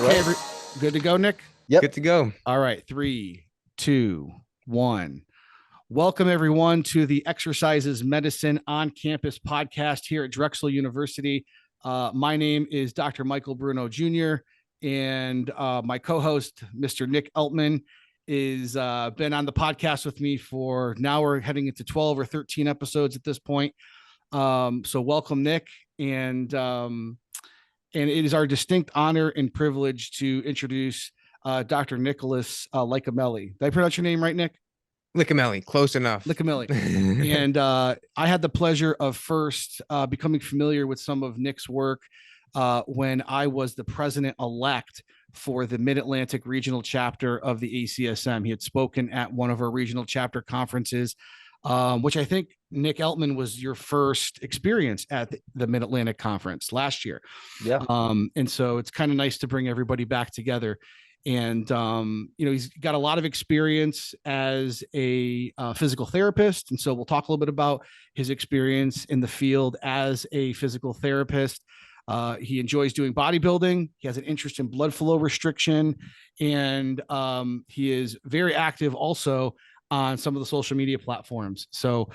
Okay, right. good to go, Nick? Yep. Good to go. All right, 3, 2, 1. Welcome, everyone, to the Exercises Medicine on Campus podcast here at Drexel University. My name is Dr. Michael Bruno Jr., and my co-host, Mr. Nick Eltman, is been on the podcast with me for now we're heading into 12 or 13 episodes at this point. So welcome, Nick, and it is our distinct honor and privilege to introduce Dr. Nicholas Licameli. Did I pronounce your name right, Nick? Licameli, close enough. Licameli. And I had the pleasure of first becoming familiar with some of Nick's work when I was the president-elect for the Mid-Atlantic Regional Chapter of the ACSM. He had spoken at one of our regional chapter conferences, which I think, Nick Eltman, was your first experience at the Mid-Atlantic Conference last year. Yeah. And so it's kind of nice to bring everybody back together. And, he's got a lot of experience as a physical therapist. And so we'll talk a little bit about his experience in the field as a physical therapist. He enjoys doing bodybuilding. He has an interest in blood flow restriction. And he is very active also on some of the social media platforms. So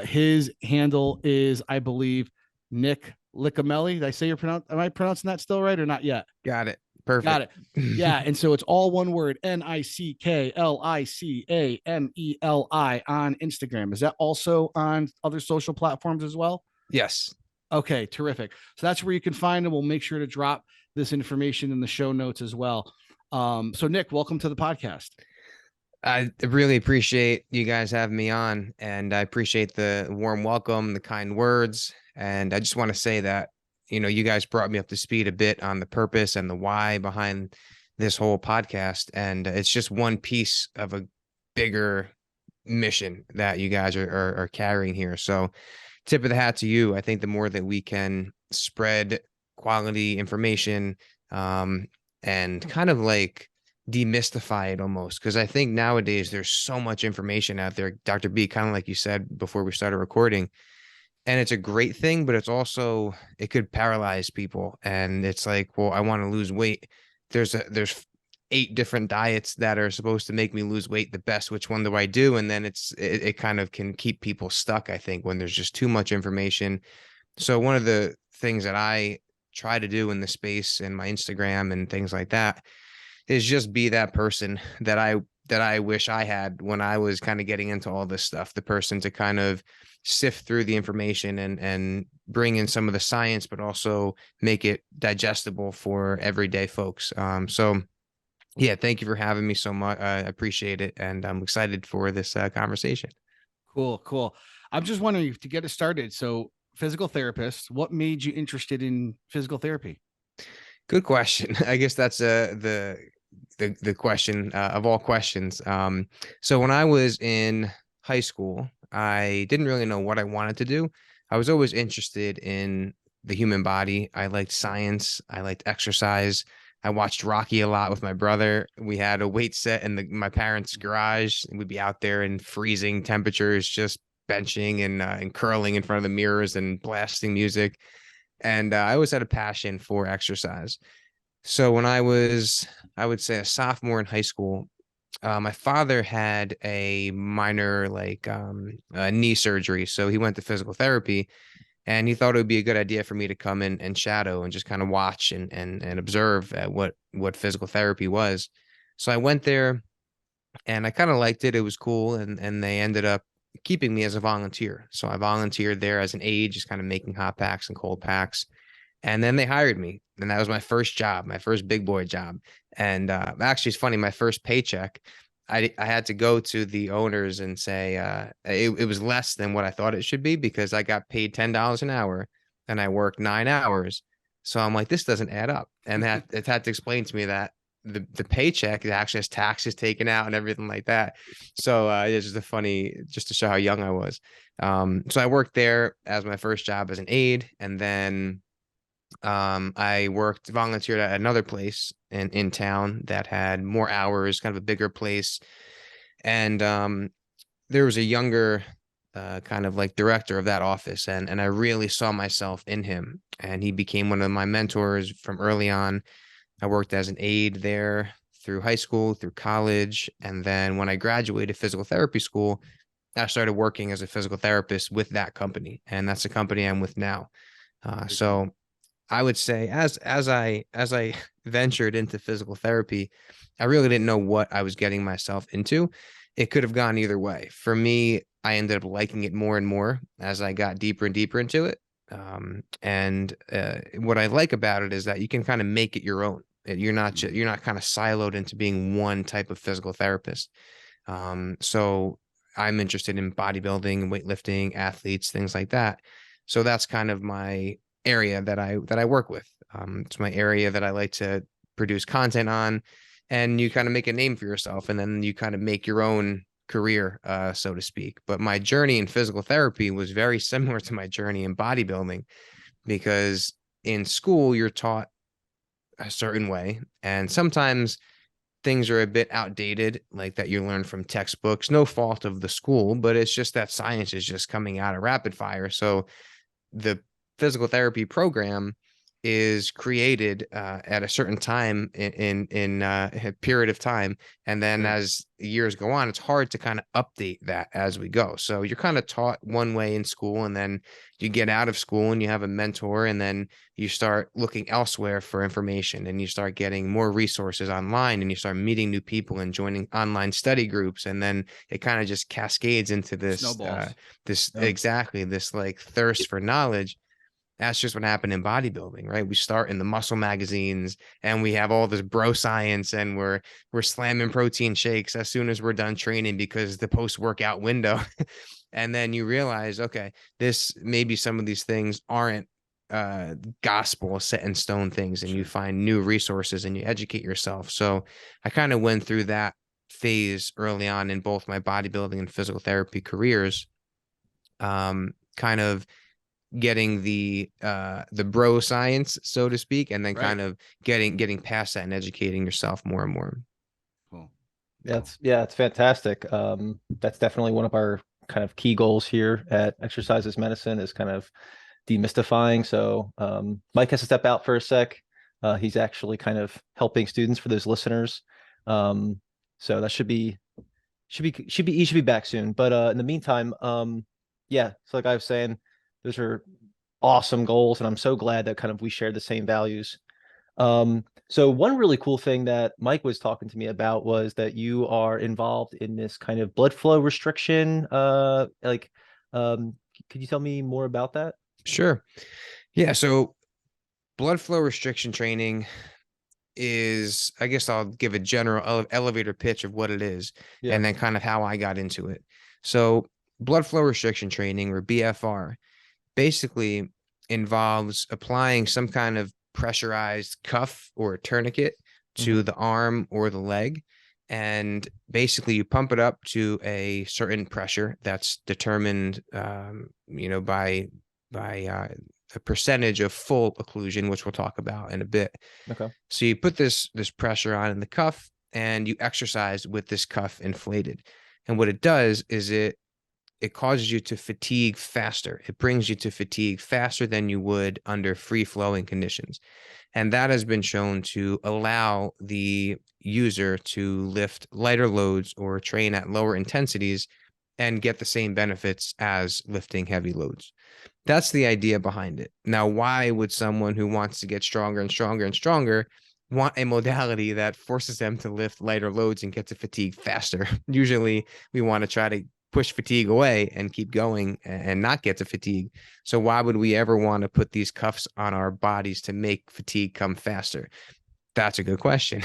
his handle is, I believe, Nick Licameli. Did I say am I pronouncing that still right or not yet? Got it. Perfect. Got it. Yeah. And so it's all one word, NICKLICAMELI on Instagram. Is that also on other social platforms as well? Yes. Okay, terrific. So that's where you can find them. We'll make sure to drop this information in the show notes as well. So Nick, welcome to the podcast. I really appreciate you guys having me on, and I appreciate the warm welcome, the kind words. And I just want to say that, you guys brought me up to speed a bit on the purpose and the why behind this whole podcast. And it's just one piece of a bigger mission that you guys are carrying here. So tip of the hat to you. I think the more that we can spread quality information and kind of like demystify it almost, because I think nowadays there's so much information out there, Dr. B, kind of like you said before we started recording. And it's a great thing, but it could paralyze people. And it's like, well, I want to lose weight. There's 8 different diets that are supposed to make me lose weight the best. Which one do I do? And then it kind of can keep people stuck, I think, when there's just too much information. So one of the things that I try to do in the space and my Instagram and things like that is just be that person that I wish I had when I was kind of getting into all this stuff, the person to kind of sift through the information and bring in some of the science, but also make it digestible for everyday folks. So yeah, thank you for having me so much. I appreciate it. And I'm excited for this conversation. Cool. I'm just wondering, to get it started. So physical therapist, what made you interested in physical therapy? Good question. I guess that's the question of all questions. So when I was in high school, I didn't really know what I wanted to do. I was always interested in the human body. I liked science. I liked exercise. I watched Rocky a lot with my brother. We had a weight set in my parents' garage. We'd be out there in freezing temperatures, just benching and curling in front of the mirrors and blasting music. And I always had a passion for exercise. So when I was, I would say, a sophomore in high school, my father had a minor knee surgery. So he went to physical therapy, and he thought it would be a good idea for me to come in and shadow and just kind of watch and observe at what physical therapy was. So I went there and I kind of liked it. It was cool. And they ended up keeping me as a volunteer. So I volunteered there as an aide, just kind of making hot packs and cold packs. And then they hired me. And that was my first job, my first big boy job. And actually, it's funny, my first paycheck, I had to go to the owners and say it was less than what I thought it should be, because I got paid $10 an hour and I worked 9 hours. So I'm like, this doesn't add up. And it had to explain to me that the paycheck actually has taxes taken out and everything like that. So it's just just to show how young I was. So I worked there as my first job as an aide. And then I volunteered at another place in town that had more hours, kind of a bigger place. And there was a younger kind of like director of that office. And I really saw myself in him. And he became one of my mentors from early on. I worked as an aide there through high school, through college. And then when I graduated physical therapy school, I started working as a physical therapist with that company. And that's the company I'm with now. Very cool. So I would say as I ventured into physical therapy, I really didn't know what I was getting myself into. It could have gone either way. For me, I ended up liking it more and more as I got deeper and deeper into it. And what I like about it is that you can kind of make it your own. You're not kind of siloed into being one type of physical therapist. So I'm interested in bodybuilding, weightlifting, athletes, things like that. So that's kind of my area that I work with. It's my area that I like to produce content on, and you kind of make a name for yourself, and then you kind of make your own career, so to speak. But my journey in physical therapy was very similar to my journey in bodybuilding, because in school you're taught a certain way, and sometimes things are a bit outdated, like that you learn from textbooks. No fault of the school, but it's just that science is just coming out of rapid fire. So the physical therapy program is created at a certain time in a period of time, and then Right. as years go on, it's hard to kind of update that as we go. So you're kind of taught one way in school, and then you get out of school and you have a mentor, and then you start looking elsewhere for information, and you start getting more resources online, and you start meeting new people and joining online study groups, and then it kind of just cascades into Snowballs. Yeah. this like thirst for knowledge. That's just what happened in bodybuilding, right? We start in the muscle magazines and we have all this bro science, and we're slamming protein shakes as soon as we're done training because the post-workout window. And then you realize, okay, this maybe some of these things aren't gospel set in stone things, and you find new resources and you educate yourself. So I kind of went through that phase early on in both my bodybuilding and physical therapy careers, kind of getting the bro science, so to speak, and then Right. kind of getting past that and educating yourself more and more. Cool. Yeah, it's fantastic. That's definitely one of our kind of key goals here at Exercises Medicine is kind of demystifying. So Mike has to step out for a sec. He's actually kind of helping students for those listeners. So that he should be back soon. But in the meantime, yeah, so like I was saying, those are awesome goals, and I'm so glad that kind of we shared the same values. So one really cool thing that Mike was talking to me about was that you are involved in this kind of blood flow restriction. Could you tell me more about that? Sure. Yeah. So blood flow restriction training is, I guess I'll give a general elevator pitch of what it is, Yeah. and then kind of how I got into it. So blood flow restriction training, or BFR, basically involves applying some kind of pressurized cuff or a tourniquet to the arm or the leg. And basically you pump it up to a certain pressure that's determined, by a percentage of full occlusion, which we'll talk about in a bit. Okay. So you put this pressure on in the cuff, and you exercise with this cuff inflated. And what it does is it causes you to fatigue faster. It brings you to fatigue faster than you would under free flowing conditions. And that has been shown to allow the user to lift lighter loads or train at lower intensities and get the same benefits as lifting heavy loads. That's the idea behind it. Now, why would someone who wants to get stronger and stronger and stronger want a modality that forces them to lift lighter loads and get to fatigue faster? Usually we want to try to push fatigue away and keep going and not get to fatigue. So why would we ever want to put these cuffs on our bodies to make fatigue come faster? That's a good question.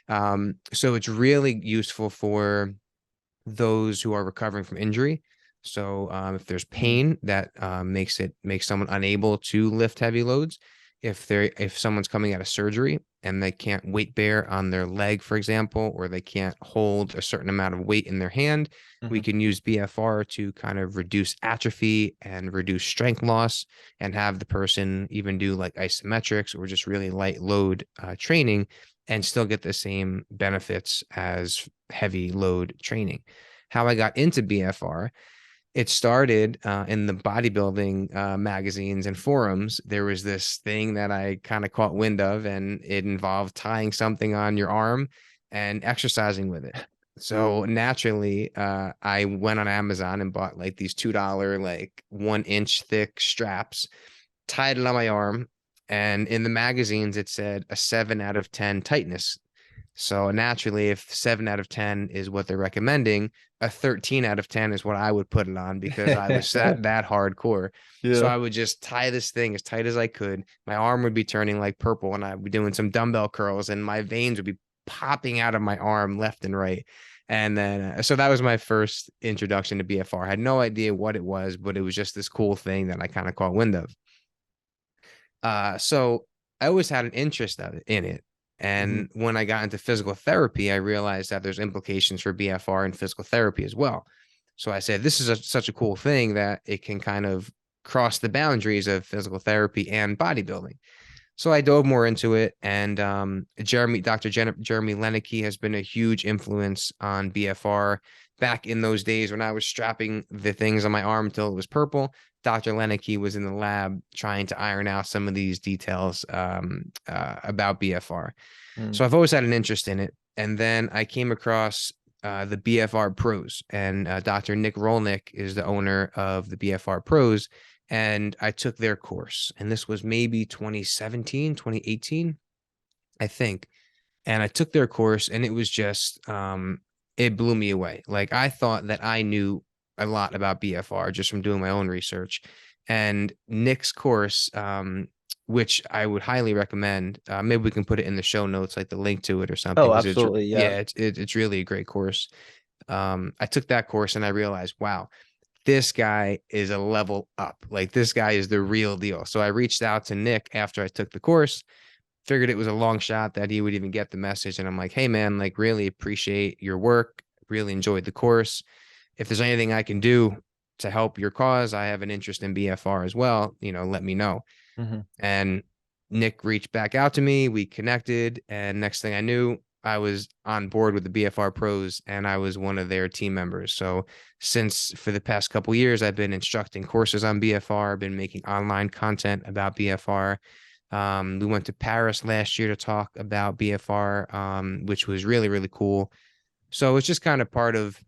So it's really useful for those who are recovering from injury. So if there's pain that makes someone unable to lift heavy loads, if someone's coming out of surgery and they can't weight bear on their leg, for example, or they can't hold a certain amount of weight in their hand, we can use BFR to kind of reduce atrophy and reduce strength loss, and have the person even do like isometrics or just really light load training and still get the same benefits as heavy load training. How I got into BFR It started in the bodybuilding magazines and forums. There was this thing that I kind of caught wind of, and it involved tying something on your arm and exercising with it. So naturally, I went on Amazon and bought like these $2 like 1 inch thick straps, tied it on my arm, and in the magazines it said a 7 out of 10 tightness. So naturally, if 7 out of 10 is what they're recommending, a 13 out of 10 is what I would put it on, because I was that hardcore. So I would just tie this thing as tight as I could. My arm would be turning like purple, and I'd be doing some dumbbell curls, and my veins would be popping out of my arm left and right. And then, so that was my first introduction to BFR. I had no idea what it was, but it was just this cool thing that I kind of caught wind of. So I always had an interest in it. And when I got into physical therapy, I realized that there's implications for BFR and physical therapy as well. So I said, this is such a cool thing that it can kind of cross the boundaries of physical therapy and bodybuilding. So I dove more into it, and Dr. Jeremy Lenicky has been a huge influence on BFR. Back in those days when I was strapping the things on my arm until it was purple, Dr. Lenicky was in the lab trying to iron out some of these details about BFR. So I've always had an interest in it. And then I came across the BFR Pros, and Dr. Nick Rolnick is the owner of the BFR Pros. And I took their course, and this was maybe 2017, 2018, I think. And I took their course, and it was just, it blew me away. Like, I thought that I knew a lot about BFR just from doing my own research. And Nick's course, which I would highly recommend, maybe we can put it in the show notes, like the link to it or something. Oh, absolutely. Yeah. It's really a great course. I took that course and I realized, wow, this guy is a level up. Like, this guy is the real deal. So I reached out to Nick after I took the course, figured it was a long shot that he would even get the message. And I'm like, hey man, like, really appreciate your work. Really enjoyed the course. If there's anything I can do to help your cause, I have an interest in BFR as well, let me know. And Nick reached back out to me. We connected. And next thing I knew, I was on board with the BFR Pros, and I was one of their team members. So for the past couple of years, I've been instructing courses on BFR, been making online content about BFR. We went to Paris last year to talk about BFR, which was really, really cool. So it's just kind of part of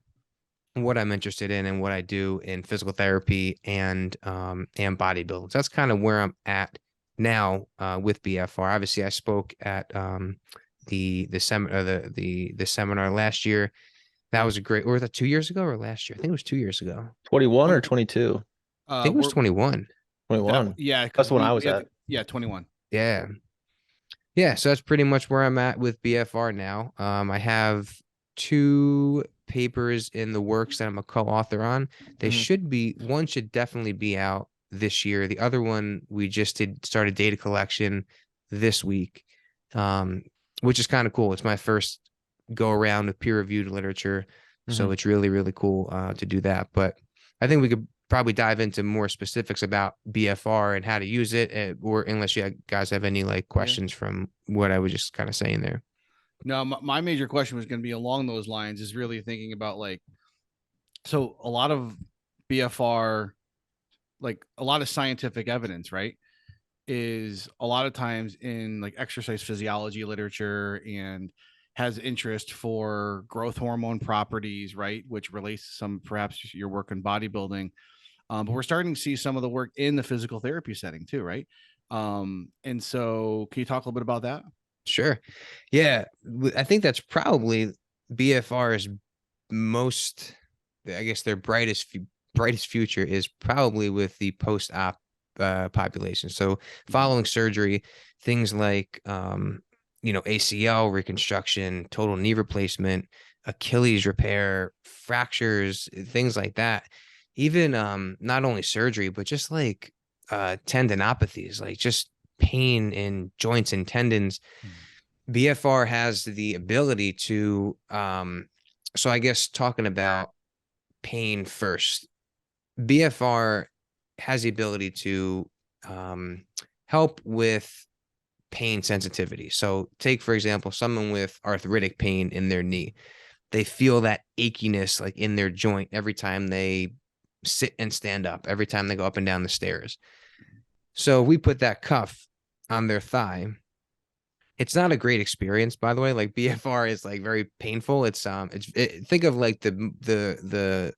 what I'm interested in and what I do in physical therapy and bodybuilding. So that's kind of where I'm at now with BFR. Obviously, I spoke at the seminar last year. That was a great, or was that 2 years ago or last year? I think it was 2 years ago. 21 or 22? I think it was 21. 21. Yeah. That's when I was at. Yeah, 21. Yeah. Yeah. So that's pretty much where I'm at with BFR now. I have 2 papers in the works that I'm a co-author on. One should definitely be out this year. The other one, we just started data collection this week, which is kind of cool. It's my first go around with peer-reviewed literature. So it's really, really cool to do that. But I think we could probably dive into more specifics about BFR and how to use it, or unless you guys have any like questions from what I was just kind of saying there. No, my major question was going to be along those lines, is really thinking about like, so a lot of BFR, like a lot of scientific evidence, right, is a lot of times in like exercise physiology literature, and has interest for growth hormone properties, right, which relates to some perhaps your work in bodybuilding. But we're starting to see some of the work in the physical therapy setting too, right? And so can you talk a little bit about that? Sure. Yeah. I think that's probably BFR's most, I guess their brightest future is probably with the post-op population. So following surgery, things like, ACL reconstruction, total knee replacement, Achilles repair, fractures, things like that. Even not only surgery, but just like tendinopathies, like just pain in joints and tendons. BFR has the ability to, so I guess talking about pain first, BFR has the ability to help with pain sensitivity. So take, for example, someone with arthritic pain in their knee. They feel that achiness like in their joint every time they sit and stand up every time they go up and down the stairs. So we put that cuff on their thigh. It's not a great experience, by the way. Like BFR is like very painful. Think of like the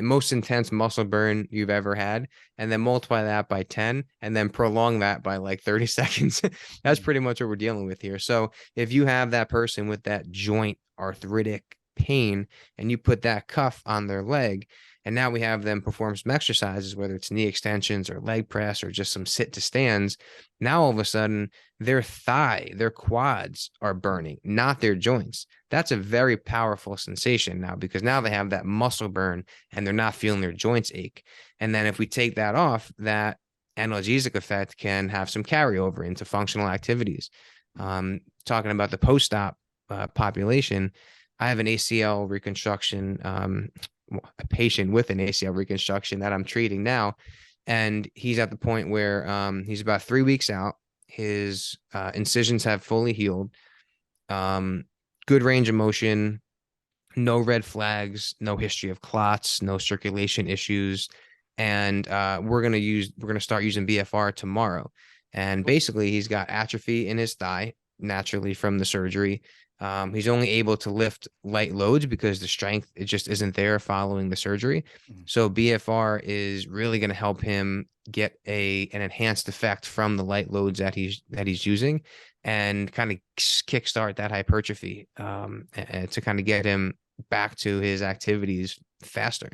most intense muscle burn you've ever had, and then multiply that by 10 and then prolong that by like 30 seconds. That's pretty much what we're dealing with here. So if you have that person with that joint arthritic pain and you put that cuff on their leg, and now we have them perform some exercises, whether it's knee extensions or leg press or just some sit to stands, now all of a sudden their thigh, their quads are burning, not their joints. That's a very powerful sensation now, because now they have that muscle burn and they're not feeling their joints ache. And then if we take that off, that analgesic effect can have some carryover into functional activities. Talking about the post-op population, I have an ACL reconstruction, a patient with an ACL reconstruction that I'm treating now. And he's at the point where he's about 3 weeks out. His incisions have fully healed. Good range of motion, no red flags, no history of clots, no circulation issues. And we're going to start using BFR tomorrow. And basically he's got atrophy in his thigh naturally from the surgery. He's only able to lift light loads because the strength, it just isn't there following the surgery. So BFR is really going to help him get an enhanced effect from the light loads that he's using, and kind of kickstart that hypertrophy and to kind of get him back to his activities faster.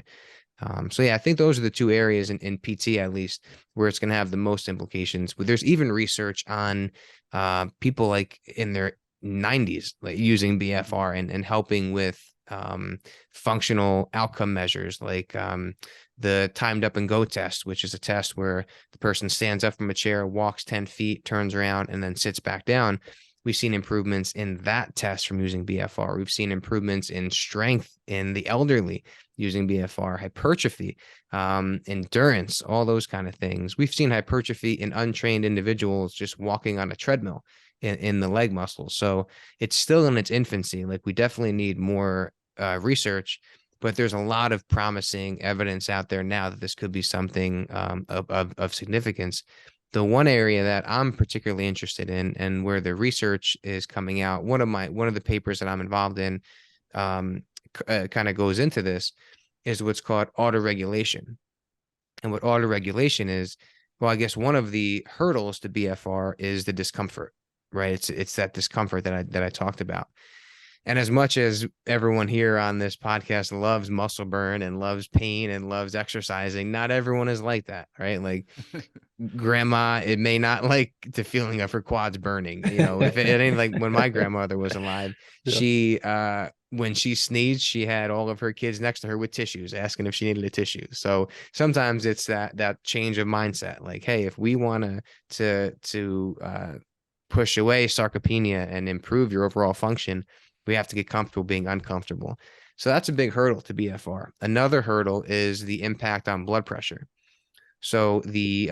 So yeah, I think those are the two areas in PT, at least, where it's going to have the most implications. But there's even research on people like in their 90s, like using BFR and helping with functional outcome measures, like the timed up and go test, which is a test where the person stands up from a chair, walks 10 feet, turns around, and then sits back down. We've seen improvements in that test from using BFR. We've seen improvements in strength in the elderly using BFR, hypertrophy, endurance, all those kind of things. We've seen hypertrophy in untrained individuals just walking on a treadmill in the leg muscles. So it's still in its infancy. Like, we definitely need more research, but there's a lot of promising evidence out there now that this could be something of significance. The one area that I'm particularly interested in, and where the research is coming out, one of the papers that I'm involved in kind of goes into this, is what's called autoregulation. And what autoregulation is, well, I guess one of the hurdles to BFR is the discomfort, right? It's that discomfort that I talked about. And as much as everyone here on this podcast loves muscle burn and loves pain and loves exercising, not everyone is like that, right? Like grandma, it may not like the feeling of her quads burning. You know, if it ain't like when my grandmother was alive, she when she sneezed, she had all of her kids next to her with tissues, asking if she needed a tissue. So sometimes it's that change of mindset. Like, hey, if we want to push away sarcopenia and improve your overall function, we have to get comfortable being uncomfortable. So that's a big hurdle to BFR. Another hurdle is the impact on blood pressure. So the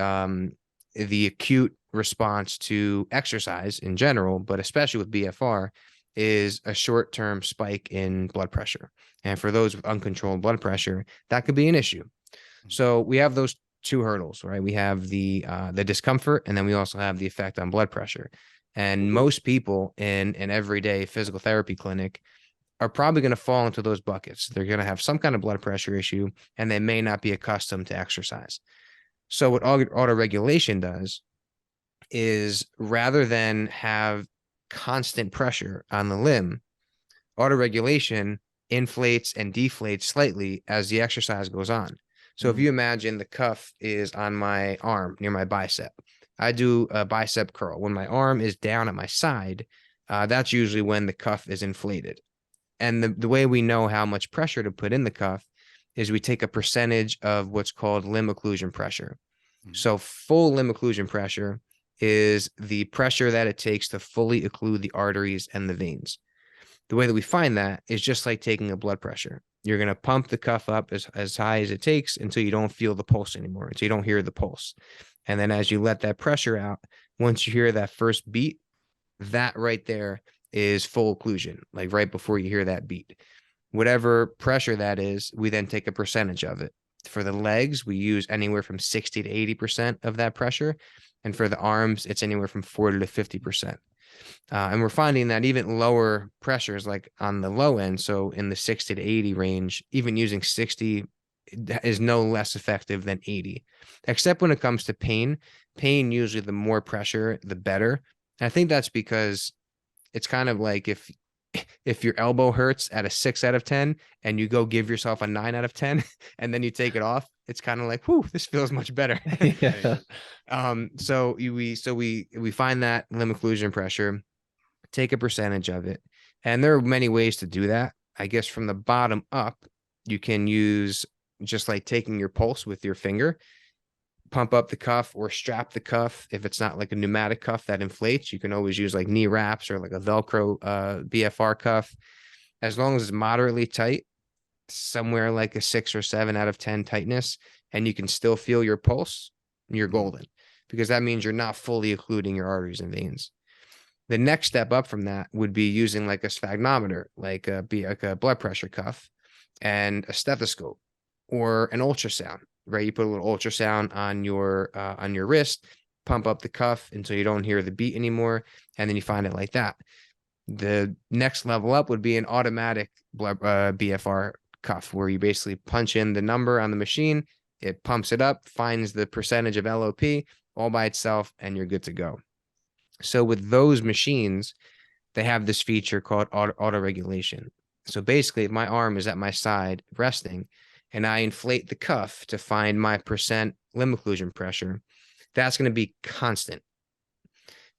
acute response to exercise in general, but especially with BFR, is a short-term spike in blood pressure. And for those with uncontrolled blood pressure, that could be an issue. So we have those two hurdles, right? We have the discomfort, and then we also have the effect on blood pressure. And most people in an everyday physical therapy clinic are probably going to fall into those buckets. They're going to have some kind of blood pressure issue, and they may not be accustomed to exercise. So what autoregulation does is, rather than have constant pressure on the limb, autoregulation inflates and deflates slightly as the exercise goes on. So if you imagine the cuff is on my arm near my bicep, I do a bicep curl. When my arm is down at my side, that's usually when the cuff is inflated. And the way we know how much pressure to put in the cuff is we take a percentage of what's called limb occlusion pressure. So full limb occlusion pressure is the pressure that it takes to fully occlude the arteries and the veins. The way that we find that is just like taking a blood pressure. You're going to pump the cuff up as high as it takes until you don't feel the pulse anymore, until you don't hear the pulse. And then as you let that pressure out, once you hear that first beat, that right there is full occlusion, like right before you hear that beat. Whatever pressure that is, we then take a percentage of it. For the legs, we use anywhere from 60 to 80% of that pressure. And for the arms, it's anywhere from 40 to 50%. And we're finding that even lower pressures, like on the low end, so in the 60 to 80 range, even using 60 is no less effective than 80, except when it comes to pain. Pain, usually the more pressure, the better. And I think that's because it's kind of like if your elbow hurts at a 6 out of 10 and you go give yourself a 9 out of 10 and then you take it off, it's kind of like, whew, this feels much better. Yeah. So we find that limb occlusion pressure, take a percentage of it. And there are many ways to do that. I guess from the bottom up, you can use just like taking your pulse with your finger, pump up the cuff or strap the cuff. If it's not like a pneumatic cuff that inflates, you can always use like knee wraps or like a Velcro BFR cuff. As long as it's moderately tight, somewhere like a 6 or 7 out of 10 tightness, and you can still feel your pulse, you're golden, because that means you're not fully occluding your arteries and veins. The next step up from that would be using like a sphygmometer, like a blood pressure cuff, and a stethoscope or an ultrasound, right? You put a little ultrasound on your wrist, pump up the cuff until you don't hear the beat anymore, and then you find it like that. The next level up would be an automatic BFR cuff, where you basically punch in the number on the machine, it pumps it up, finds the percentage of LOP all by itself, and you're good to go. So with those machines, they have this feature called auto regulation. So basically, if my arm is at my side resting and I inflate the cuff to find my percent limb occlusion pressure, that's going to be constant.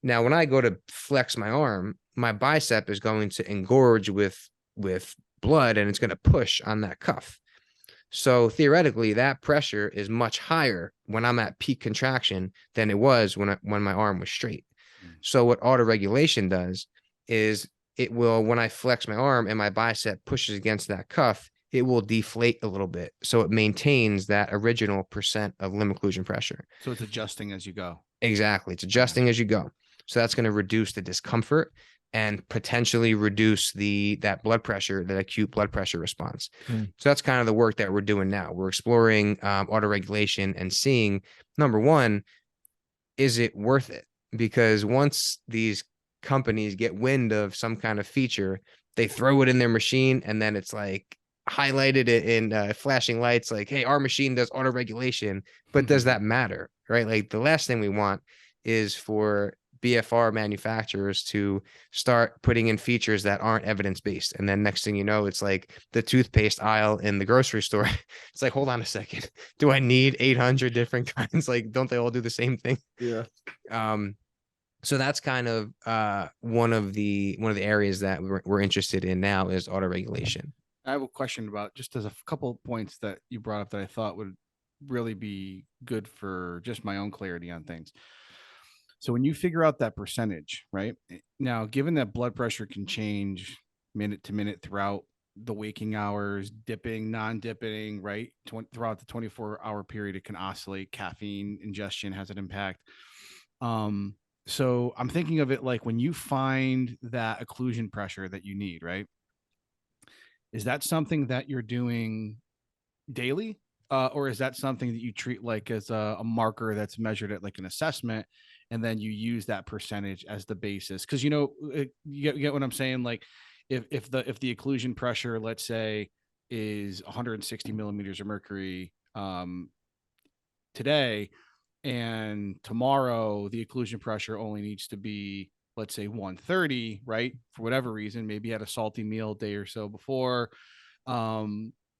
Now, when I go to flex my arm, my bicep is going to engorge with blood, and it's going to push on that cuff. So theoretically, that pressure is much higher when I'm at peak contraction than it was when my arm was straight. So what auto regulation does is it will, when I flex my arm and my bicep pushes against that cuff, it will deflate a little bit. So it maintains that original percent of limb occlusion pressure. So it's adjusting as you go. Exactly. It's adjusting as you go. So that's going to reduce the discomfort and potentially reduce that blood pressure, that acute blood pressure response. So that's kind of the work that we're doing now. We're exploring auto regulation and seeing, number one, is it worth it? Because once these companies get wind of some kind of feature, they throw it in their machine, and then it's like highlighted in flashing lights, like, hey, our machine does auto regulation. But does that matter, right? Like, the last thing we want is for BFR manufacturers to start putting in features that aren't evidence-based. And then next thing you know, it's like the toothpaste aisle in the grocery store. It's like, hold on a second. Do I need 800 different kinds? Like, don't they all do the same thing? Yeah. So that's kind of one of the areas that we're interested in now is auto regulation. I have a question about, just as a couple of points that you brought up that I thought would really be good for just my own clarity on things. So when you figure out that percentage, right now, given that blood pressure can change minute to minute throughout the waking hours, dipping, non-dipping, right? Throughout the 24-hour period, it can oscillate. Caffeine ingestion has an impact. So I'm thinking of it like when you find that occlusion pressure that you need, right? Is that something that you're doing daily? Or is that something that you treat like as a marker that's measured at like an assessment, and then you use that percentage as the basis? Because, you get what I'm saying? Like if the occlusion pressure, let's say, is 160 millimeters of mercury today, and tomorrow the occlusion pressure only needs to be, let's say, 130, right? For whatever reason, maybe you had a salty meal a day or so before.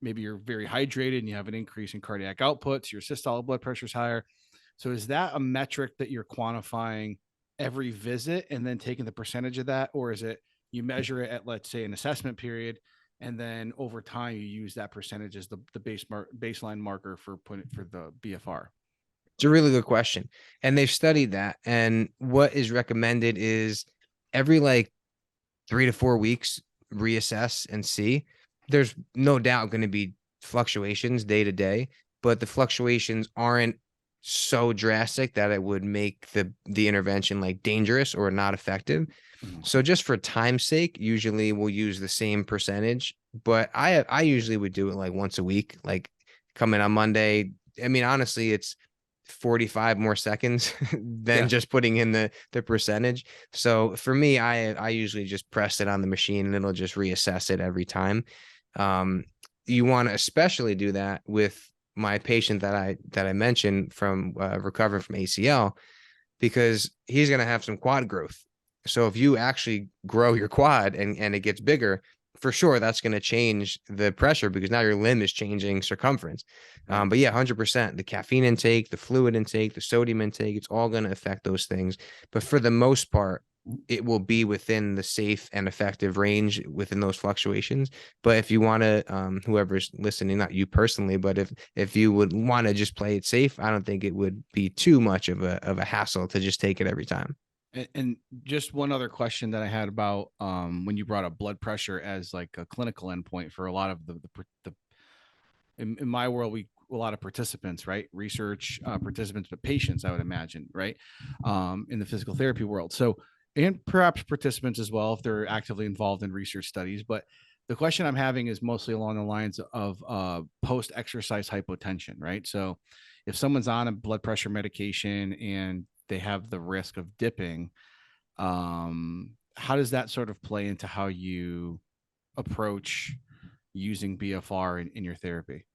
Maybe you're very hydrated and you have an increase in cardiac outputs, your systolic blood pressure is higher. So is that a metric that you're quantifying every visit and then taking the percentage of that? Or is it you measure it at, let's say, an assessment period, and then over time you use that percentage as the baseline marker for the BFR? It's a really good question. And they've studied that. And what is recommended is every like 3 to 4 weeks, reassess and see. There's no doubt going to be fluctuations day to day, but the fluctuations aren't so drastic that it would make the intervention like dangerous or not effective. So just for time's sake, usually we'll use the same percentage, but I usually would do it like once a week, like come in on Monday. I mean, honestly, it's 45 more seconds than just putting in the percentage. So for me, I usually just press it on the machine and it'll just reassess it every time. You want to especially do that with my patient that I mentioned from recovering from ACL, because he's going to have some quad growth. So if you actually grow your quad and it gets bigger, for sure, that's going to change the pressure, because now your limb is changing circumference. But yeah, 100%, the caffeine intake, the fluid intake, the sodium intake, it's all going to affect those things. But for the most part, it will be within the safe and effective range within those fluctuations. But if you want to, whoever's listening, not you personally, but if you would want to just play it safe, I don't think it would be too much of a hassle to just take it every time. And just one other question that I had about when you brought up blood pressure as like a clinical endpoint for a lot of the in my world, a lot of participants, right? Research participants, but patients, I would imagine, right? In the physical therapy world. So, and perhaps participants as well, if they're actively involved in research studies. But the question I'm having is mostly along the lines of post-exercise hypotension, right? So if someone's on a blood pressure medication and they have the risk of dipping, how does that sort of play into how you approach using BFR in your therapy?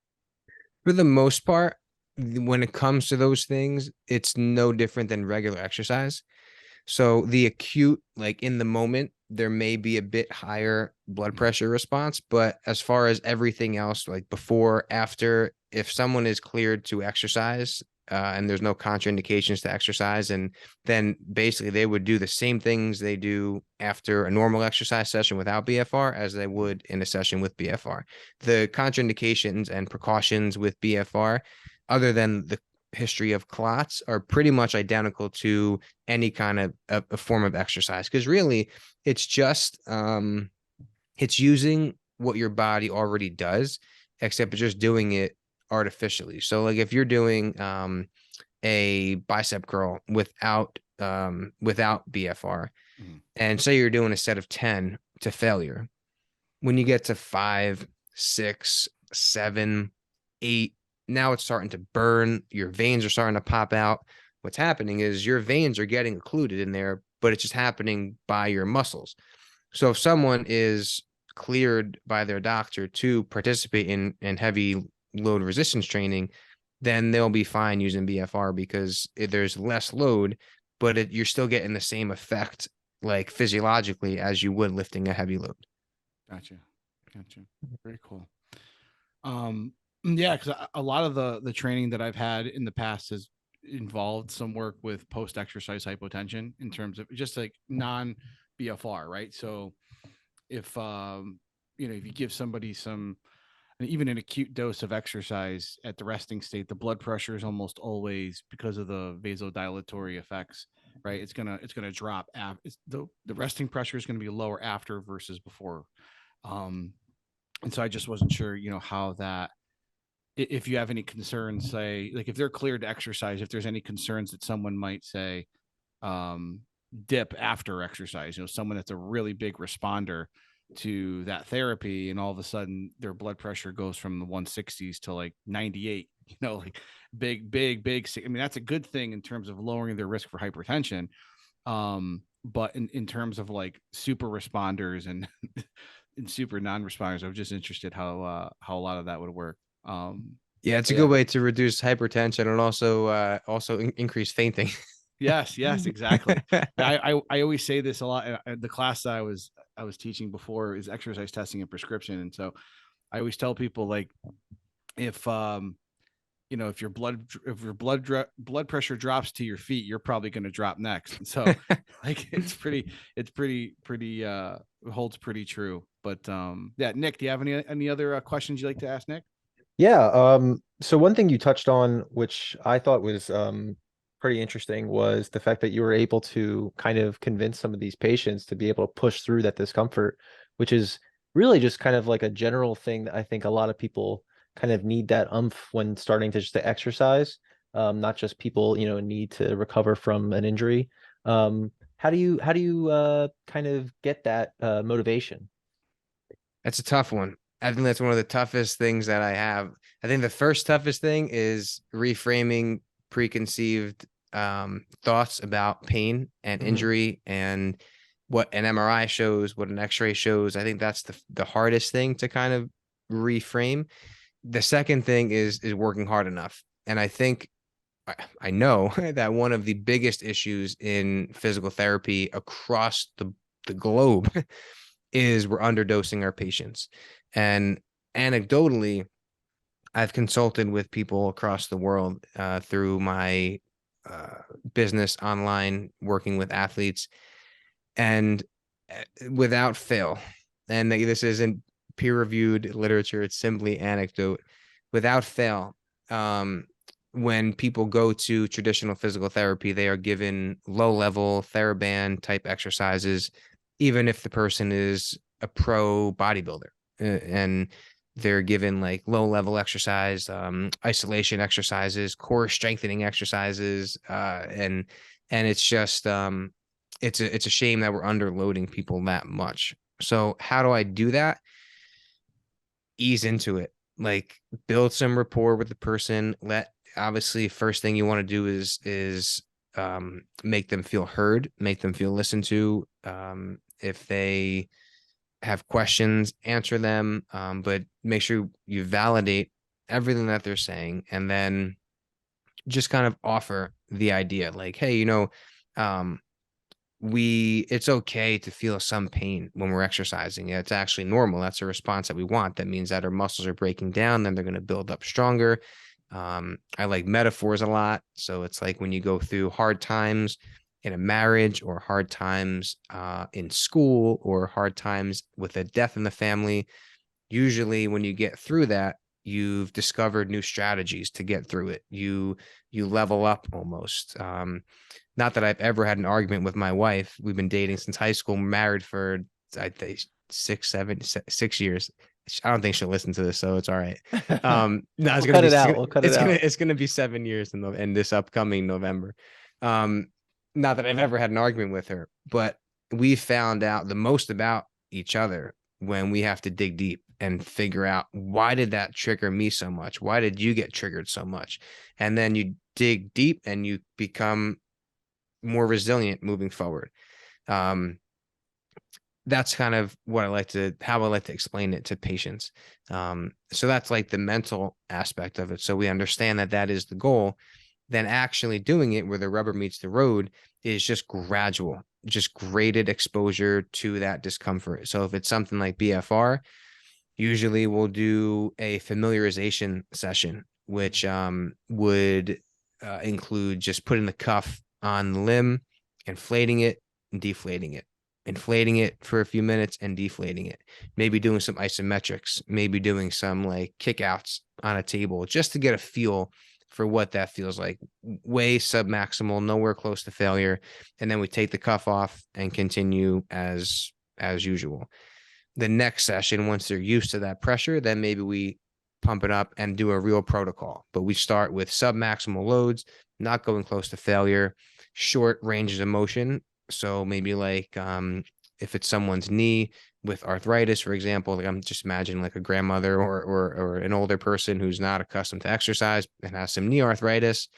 For the most part, when it comes to those things, it's no different than regular exercise. So the acute, like in the moment, there may be a bit higher blood pressure response, but as far as everything else, like before, after, if someone is cleared to exercise, and there's no contraindications to exercise, and then basically they would do the same things they do after a normal exercise session without BFR as they would in a session with BFR. The contraindications and precautions with BFR, other than the history of clots, are pretty much identical to any kind of a form of exercise, because really it's just it's using what your body already does, except it's just doing it artificially. So like if you're doing a bicep curl without BFR, and say you're doing a set of 10 to failure, when you get to 5, 6, 7, 8, now it's starting to burn, your veins are starting to pop out. What's happening is your veins are getting occluded in there, but it's just happening by your muscles. So if someone is cleared by their doctor to participate in heavy load resistance training, then they'll be fine using BFR, because there's less load, but you're still getting the same effect, like physiologically, as you would lifting a heavy load. Gotcha. Very cool. Yeah, because a lot of the training that I've had in the past has involved some work with post-exercise hypotension in terms of just like non-BFR, right? So if if you give somebody even an acute dose of exercise at the resting state, the blood pressure is almost always, because of the vasodilatory effects, right? It's gonna drop. The resting pressure is gonna be lower after versus before. And so I just wasn't sure, how that, if you have any concerns, say, like if they're cleared to exercise, if there's any concerns that someone might say, dip after exercise, someone that's a really big responder to that therapy, and all of a sudden their blood pressure goes from the 160s to like 98, like big. I mean, that's a good thing in terms of lowering their risk for hypertension. But in terms of like super responders and and super non-responders, I was just interested how a lot of that would work. Yeah, it's a good way to reduce hypertension and also increase fainting. Yes, exactly. I always say this a lot. The class that I was teaching before is exercise testing and prescription, and so I always tell people, like, if if your blood pressure drops to your feet, you're probably going to drop next. And so like it's pretty holds pretty true. But yeah, Nick, do you have any other questions you'd like to ask Nick? Yeah. So one thing you touched on, which I thought was pretty interesting, was the fact that you were able to kind of convince some of these patients to be able to push through that discomfort, which is really just kind of like a general thing that I think a lot of people kind of need, that when starting to exercise, not just people, need to recover from an injury. How do you kind of get that motivation? That's a tough one. I think that's one of the toughest things that I have. I think the first toughest thing is reframing preconceived thoughts about pain and injury and what an MRI shows, what an X-ray shows. I think that's the hardest thing to kind of reframe. The second thing is working hard enough. And I think I know that one of the biggest issues in physical therapy across the globe is we're underdosing our patients. And anecdotally, I've consulted with people across the world through my business online, working with athletes, and without fail, and this isn't peer-reviewed literature, it's simply anecdote, without fail, when people go to traditional physical therapy, they are given low-level TheraBand type exercises, even if the person is a pro bodybuilder, and they're given like low-level exercise, isolation exercises, core strengthening exercises, and it's just it's a shame that we're underloading people that much. So how do I do that? Ease into it, like build some rapport with the person. Obviously, first thing you want to do is make them feel heard, make them feel listened to. If they have questions, answer them, but make sure you validate everything that they're saying, and then just kind of offer the idea like, hey, it's okay to feel some pain when we're exercising. It's actually normal. That's a response that we want. That means that our muscles are breaking down, then they're going to build up stronger. I like metaphors a lot. So it's like when you go through hard times in a marriage, or hard times in school, or hard times with a death in the family, usually when you get through that, you've discovered new strategies to get through it. You level up almost. Not that I've ever had an argument with my wife. We've been dating since high school, married for, I think, 6 years. I don't think she'll listen to this, so it's all right. No, it's We'll cut it out. We'll cut it out. It's gonna be 7 years in this upcoming November. Not that I've ever had an argument with her, but we found out the most about each other when we have to dig deep and figure out, why did that trigger me so much? Why did you get triggered so much? And then you dig deep and you become more resilient moving forward. That's kind of how I like to explain it to patients. So that's like the mental aspect of it. So we understand that is the goal. Then actually doing it, where the rubber meets the road, is just gradual, just graded exposure to that discomfort. So if it's something like BFR, usually we'll do a familiarization session, which would include just putting the cuff on the limb, inflating it and deflating it for a few minutes and deflating it. Maybe doing some isometrics, maybe doing some like kickouts on a table, just to get a feel for what that feels like. Way submaximal, nowhere close to failure. And then we take the cuff off and continue as usual. The next session, once they're used to that pressure, then maybe we pump it up and do a real protocol. But we start with submaximal loads, not going close to failure, short ranges of motion. So maybe like if it's someone's knee with arthritis, for example, like I'm just imagining like a grandmother or an older person who's not accustomed to exercise and has some knee arthritis.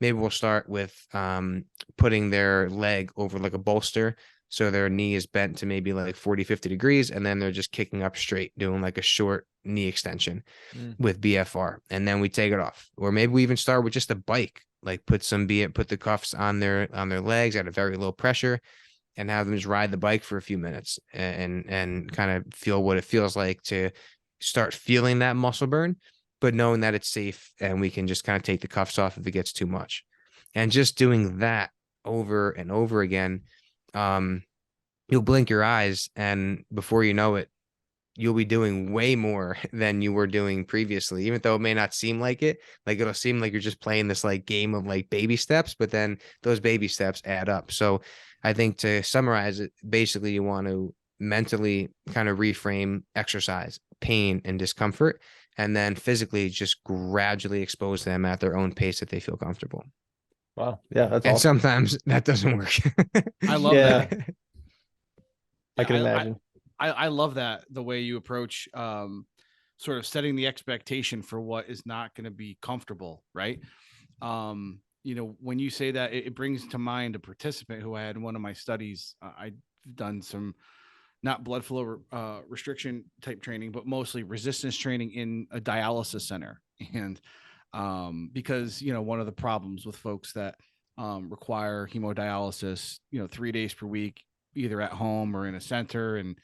Maybe we'll start with putting their leg over like a bolster, so their knee is bent to maybe like 40, 50 degrees, and then they're just kicking up straight, doing like a short knee extension with BFR. And then we take it off. Or maybe we even start with just a bike, like put the cuffs on their legs at a very low pressure and have them just ride the bike for a few minutes and kind of feel what it feels like to start feeling that muscle burn, but knowing that it's safe and we can just kind of take the cuffs off if it gets too much. And just doing that over and over again, you'll blink your eyes, and before you know it, you'll be doing way more than you were doing previously, even though it may not seem like it. Like it'll seem like you're just playing this like game of like baby steps, but then those baby steps add up. So I think, to summarize it, basically you want to mentally kind of reframe exercise, pain and discomfort, and then physically just gradually expose them at their own pace that they feel comfortable. Wow. Yeah, that's And awesome. sometimes that doesn't work. I love that. I can imagine. I love that, the way you approach sort of setting the expectation for what is not going to be comfortable, right? When you say that, it brings to mind a participant who I had in one of my studies. I've done some not blood flow restriction type training, but mostly resistance training in a dialysis center. And because, one of the problems with folks that require hemodialysis, 3 days per week, either at home or in a center. And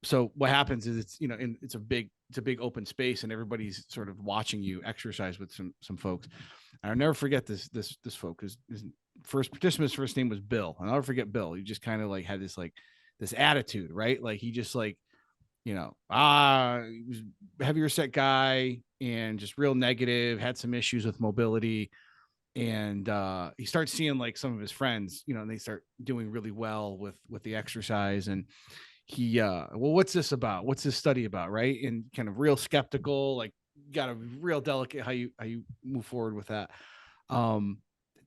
so what happens is it's a big open space, and everybody's sort of watching you exercise with some folks. And I'll never forget this folk. His participant's first name was Bill. I'll never forget Bill. He just kind of like had this attitude, right? Like he just like, he was a heavier set guy and just real negative, had some issues with mobility. And he starts seeing like some of his friends, and they start doing really well with the exercise. And he well, what's this about? What's this study about? Right. And kind of real skeptical, like got a real delicate how you move forward with that.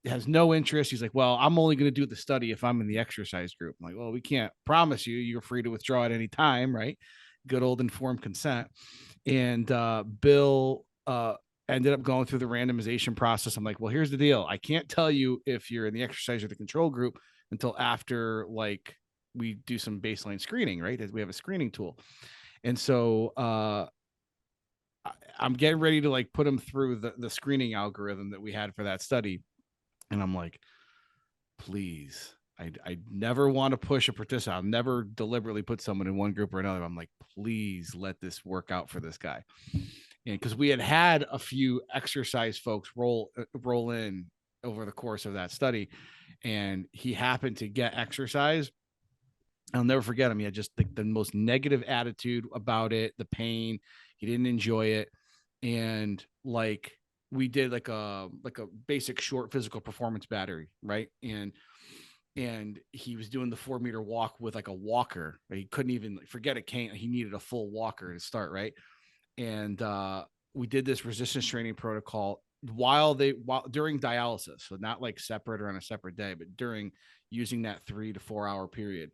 Has no interest. He's like, well, I'm only going to do the study if I'm in the exercise group. I'm like, well, we can't promise you. You're free to withdraw at any time, right? Good old informed consent. And Bill ended up going through the randomization process. I'm like, well, here's the deal. I can't tell you if you're in the exercise or the control group until after like we do some baseline screening, right? As we have a screening tool. And so I'm getting ready to like put him through the screening algorithm that we had for that study. And I'm like, please, I never want to push a participant. I'll never deliberately put someone in one group or another. I'm like, please let this work out for this guy. And because we had a few exercise folks roll in over the course of that study, and he happened to get exercise. I'll never forget him. He had just the most negative attitude about it, the pain. He didn't enjoy it. And like we did like a basic short physical performance battery, right? And he was doing the 4-meter walk with like a walker. He couldn't even forget a cane. He needed a full walker to start, right? And we did this resistance training protocol while during dialysis, so not like separate or on a separate day, but during using that 3 to 4 hour period.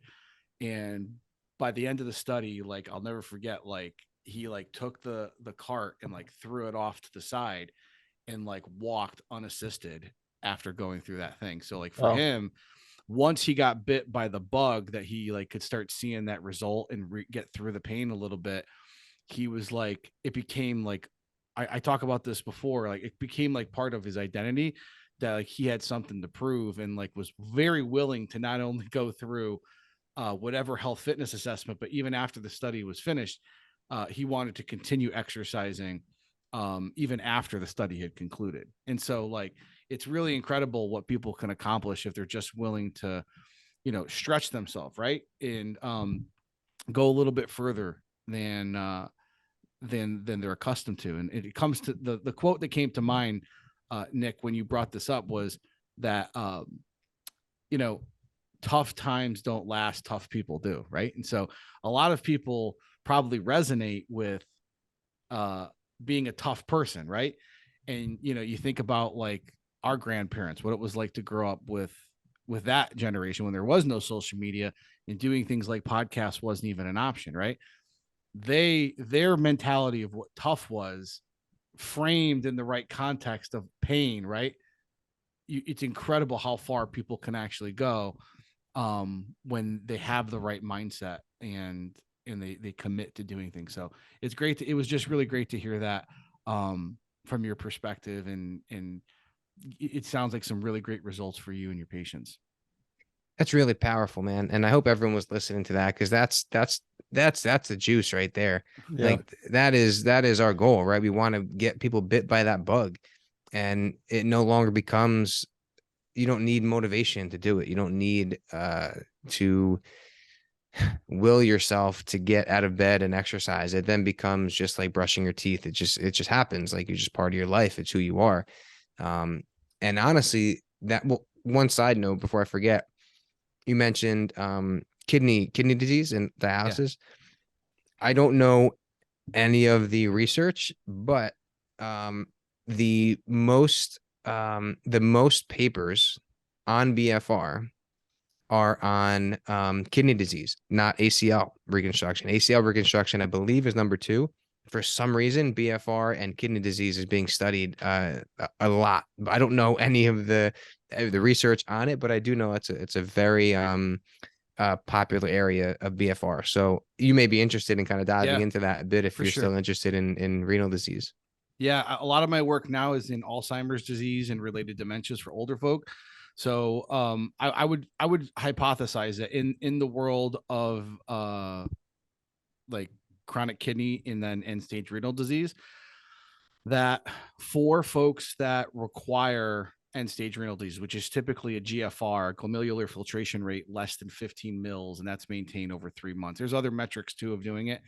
And by the end of the study, like I'll never forget, like he like took the cart and like threw it off to the side and like walked unassisted after going through that thing. So like for him, once he got bit by the bug that he like could start seeing that result and get through the pain a little bit, he was like, it became like, I talk about this before, like it became like part of his identity that like he had something to prove, and like was very willing to not only go through whatever health fitness assessment, but even after the study was finished, he wanted to continue exercising even after the study had concluded. And so like, it's really incredible what people can accomplish if they're just willing to, stretch themselves, right? And go a little bit further than they're accustomed to. And it comes to the quote that came to mind, Nick, when you brought this up, was that tough times don't last, tough people do, right? And so a lot of people probably resonate with being a tough person, right? And you think about like our grandparents, what it was like to grow up with that generation when there was no social media and doing things like podcasts wasn't even an option, right? Their mentality of what tough was framed in the right context of pain, right? It's incredible how far people can actually go when they have the right mindset and they commit to doing things. So it's great. It was just really great to hear that from your perspective, and it sounds like some really great results for you and your patients. That's really powerful, man. And I hope everyone was listening to that, because that's the juice right there. Yeah. Like that is our goal, right? We want to get people bit by that bug, and it no longer becomes, you don't need motivation to do it. You don't need to will yourself to get out of bed and exercise. It then becomes just like brushing your teeth. It just happens. Like you're just part of your life. It's who you are. And honestly, one side note before I forget, you mentioned kidney disease and dialysis. Yeah. I don't know any of the research, but the most papers on BFR are on kidney disease, not ACL reconstruction. ACL reconstruction, I believe, is number 2. For some reason, BFR and kidney disease is being studied a lot. I don't know any of the research on it, but I do know it's a very popular area of BFR. So you may be interested in kind of diving into that a bit if you're still interested in renal disease. Yeah, a lot of my work now is in Alzheimer's disease and related dementias for older folk. So I would hypothesize that in the world of like chronic kidney and then end stage renal disease, that for folks that require end stage renal disease, which is typically a GFR, glomerular filtration rate, less than 15 mils, and that's maintained over 3 months. There's other metrics too of doing it,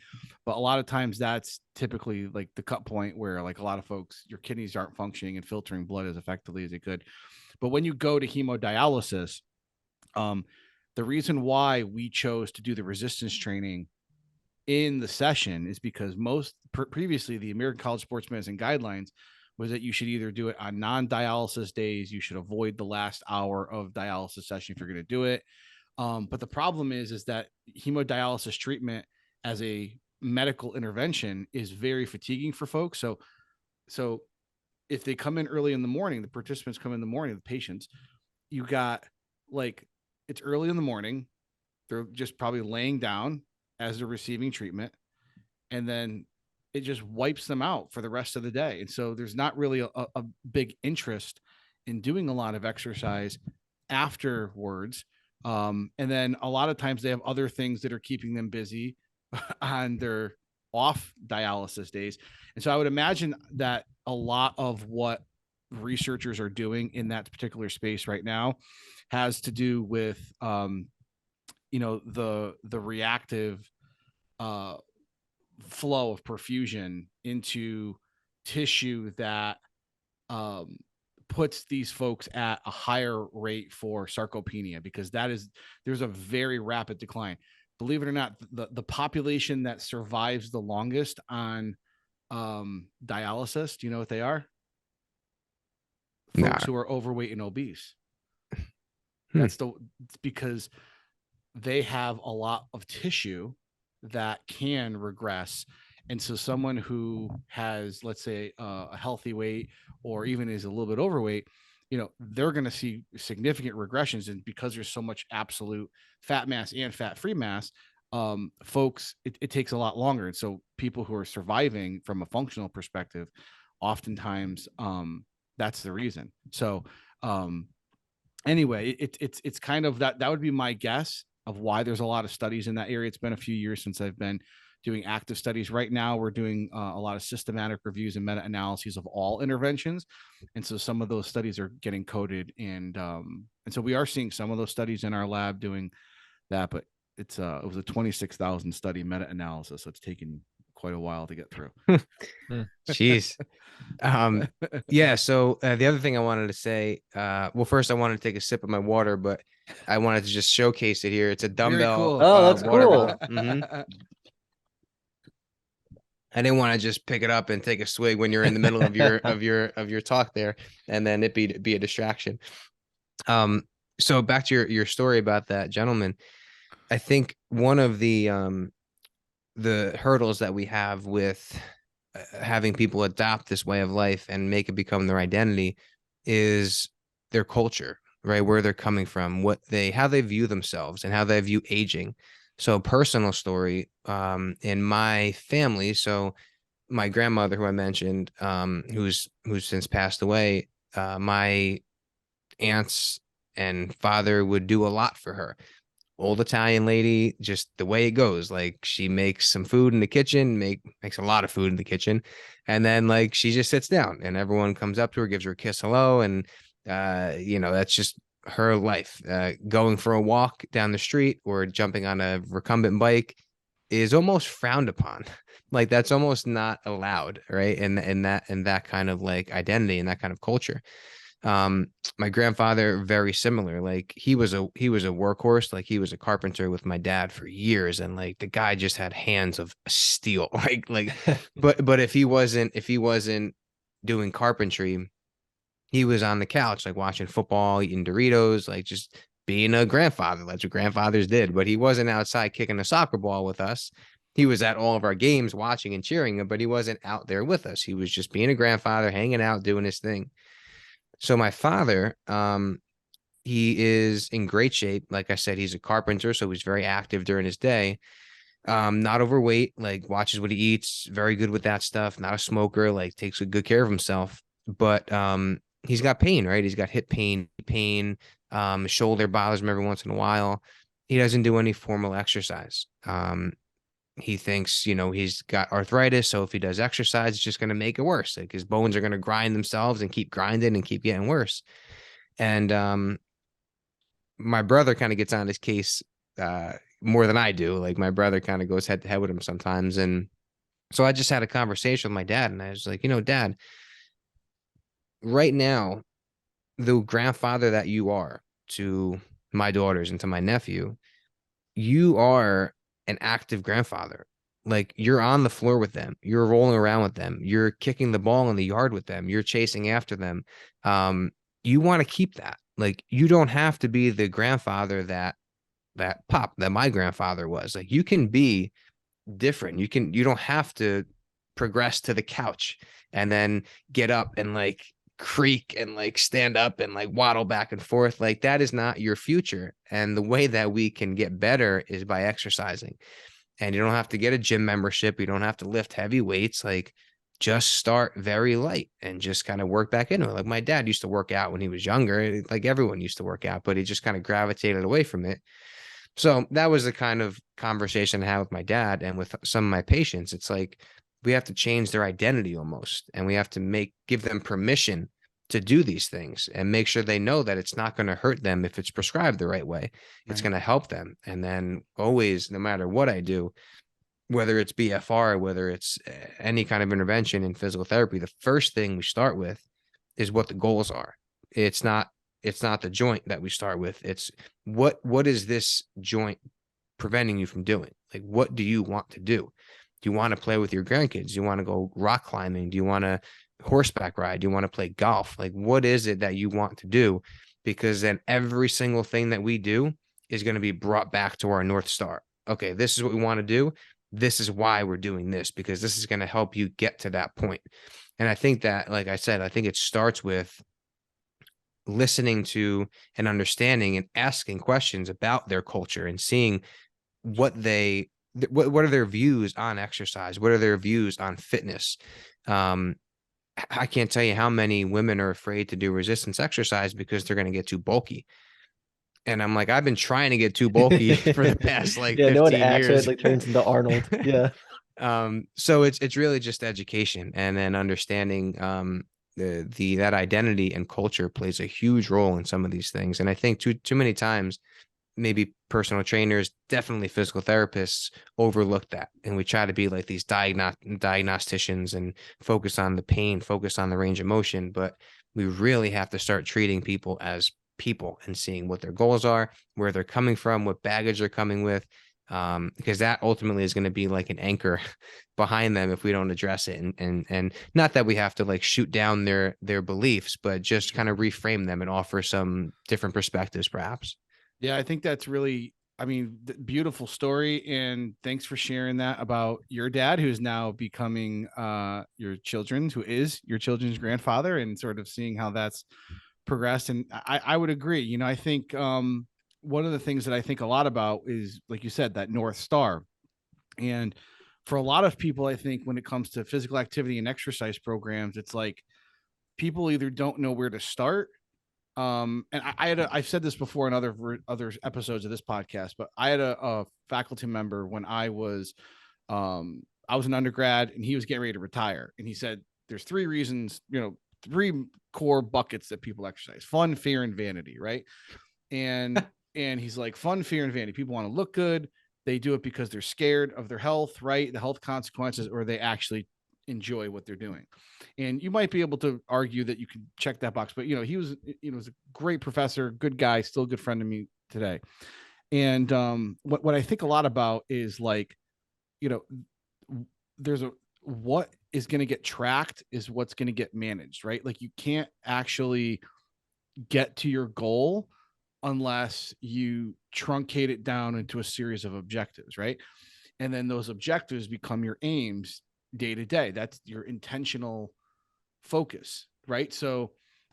but a lot of times that's typically like the cut point where like a lot of folks, your kidneys aren't functioning and filtering blood as effectively as it could. But when you go to hemodialysis, the reason why we chose to do the resistance training in the session is because previously the American College of Sports Medicine guidelines was that you should either do it on non-dialysis days. You should avoid the last hour of dialysis session if you're going to do it. But the problem is that hemodialysis treatment as a medical intervention is very fatiguing for folks. So if they come in early in the morning, the participants come in the morning, the patients, you got like, it's early in the morning. They're just probably laying down as they're receiving treatment. And then it just wipes them out for the rest of the day. And so there's not really a big interest in doing a lot of exercise afterwards. And then a lot of times they have other things that are keeping them busy on their off dialysis days. And so I would imagine that a lot of what researchers are doing in that particular space right now has to do with, the reactive flow of perfusion into tissue that puts these folks at a higher rate for sarcopenia, because there's a very rapid decline. Believe it or not, the population that survives the longest on dialysis, do you know what they are? Folks who are overweight and obese. It's because they have a lot of tissue that can regress. And so someone who has, let's say, a healthy weight or even is a little bit overweight, they're going to see significant regressions. And because there's so much absolute fat mass and fat-free mass, folks, it takes a lot longer. And so people who are surviving from a functional perspective, oftentimes that's the reason. So anyway, it's kind of that would be my guess of why there's a lot of studies in that area. It's been a few years since I've been doing active studies. Right now, we're doing a lot of systematic reviews and meta-analyses of all interventions. And so some of those studies are getting coded. And so we are seeing some of those studies in our lab doing that, but it was a 26,000 study meta-analysis. So it's taken quite a while to get through. Jeez. Yeah. So the other thing I wanted to say, well, first I wanted to take a sip of my water, but I wanted to just showcase it here. It's a dumbbell. Cool. Oh, that's water cool. bottle. Mm-hmm. I didn't want to just pick it up and take a swig when you're in the middle of your talk there, and then it be a distraction. So back to your story about that gentleman. I think one of the hurdles that we have with having people adopt this way of life and make it become their identity is their culture, right? Where they're coming from, how they view themselves and how they view aging. So personal story, in my family. So my grandmother, who I mentioned, who's since passed away, my aunts and father would do a lot for her. Old Italian lady, just the way it goes. Like, she makes some food in the kitchen, makes a lot of food in the kitchen. And then like, she just sits down and everyone comes up to her, gives her a kiss, hello. And, that's just her life. Going for a walk down the street or jumping on a recumbent bike is almost frowned upon. Like, that's almost not allowed. Right. And that kind of like identity and that kind of culture. My grandfather, very similar. Like, he was a workhorse. Like, he was a carpenter with my dad for years, and like, the guy just had hands of steel. like but if he wasn't doing carpentry, he was on the couch, like watching football, eating Doritos, like just being a grandfather. That's what grandfathers did. But he wasn't outside kicking a soccer ball with us. He was at all of our games watching and cheering, but he wasn't out there with us. He was just being a grandfather, hanging out, doing his thing. So my father, he is in great shape. Like I said, he's a carpenter, so he's very active during his day. Not overweight, like watches what he eats, very good with that stuff. Not a smoker, like takes good care of himself. But he's got pain, right? He's got hip pain, his shoulder bothers him every once in a while. He doesn't do any formal exercise. He thinks, you know, he's got arthritis, so if he does exercise, it's just going to make it worse. Like his bones are going to grind themselves and keep grinding and keep getting worse. And my brother kind of gets on his case more than I do. Like my brother kind of goes head to head with him sometimes. And so I just had a conversation with my dad, and I was like, you know, Dad, right now, the grandfather that you are to my daughters and to my nephew, you are an active grandfather. Like you're on the floor with them, you're rolling around with them, you're kicking the ball in the yard with them, you're chasing after them. You want to keep that. Like you don't have to be the grandfather that my grandfather was. Like you can be different. You don't have to progress to the couch and then get up and like creak and like stand up and like waddle back and forth. Like that is not your future. And the way that we can get better is by exercising. And you don't have to get a gym membership. You don't have to lift heavy weights. Like just start very light and just kind of work back into it. Like my dad used to work out when he was younger. Like everyone used to work out, but he just kind of gravitated away from it. So that was the kind of conversation I had with my dad and with some of my patients. It's like we have to change their identity almost, and we have to give them permission to do these things and make sure they know that it's not going to hurt them if it's prescribed the right way. It's going to help them. And then always, no matter what I do, whether it's BFR, whether it's any kind of intervention in physical therapy, the first thing we start with is what the goals are. It's not the joint that we start with. It's what is this joint preventing you from doing? Like, what do you want to do? Do you want to play with your grandkids? Do you want to go rock climbing? Do you want to horseback ride? Do you want to play golf? Like, what is it that you want to do? Because then every single thing that we do is going to be brought back to our North Star. Okay, this is what we want to do. This is why we're doing this, because this is going to help you get to that point. And I think that, like I said, I think it starts with listening to and understanding and asking questions about their culture and seeing what are their views on exercise? What are their views on fitness? I can't tell you how many women are afraid to do resistance exercise because they're going to get too bulky. And I'm like, I've been trying to get too bulky for the past like 15 no one acts years. it, like turns into Arnold. Yeah. So it's really just education and then understanding that identity and culture plays a huge role in some of these things. And I think too many times, maybe personal trainers, definitely physical therapists overlook that. And we try to be like these diagnosticians and focus on the pain, focus on the range of motion. But we really have to start treating people as people and seeing what their goals are, where they're coming from, what baggage they're coming with. Because that ultimately is going to be like an anchor behind them if we don't address it. And not that we have to like shoot down their beliefs, but just kind of reframe them and offer some different perspectives, perhaps. Yeah, I think that's really, I mean, beautiful story. And thanks for sharing that about your dad, who's now becoming who is your children's grandfather, and sort of seeing how that's progressed. And I would agree. You know, I think one of the things that I think a lot about is, like you said, that North Star. And for a lot of people, I think when it comes to physical activity and exercise programs, it's like people either don't know where to start. And I've said this before in other episodes of this podcast, but I had a faculty member when I was an undergrad and he was getting ready to retire. And he said, there's three reasons, three core buckets that people exercise: fun, fear, and vanity. Right. And he's like, fun, fear, and vanity. People want to look good. They do it because they're scared of their health, right? The health consequences, or they actually enjoy what they're doing. And you might be able to argue that you can check that box, but he was a great professor, good guy, still a good friend to me today. And what I think a lot about is like, there's what is going to get tracked is what's going to get managed, right? Like you can't actually get to your goal unless you truncate it down into a series of objectives, right? And then those objectives become your aims day to day. That's your intentional focus, right? So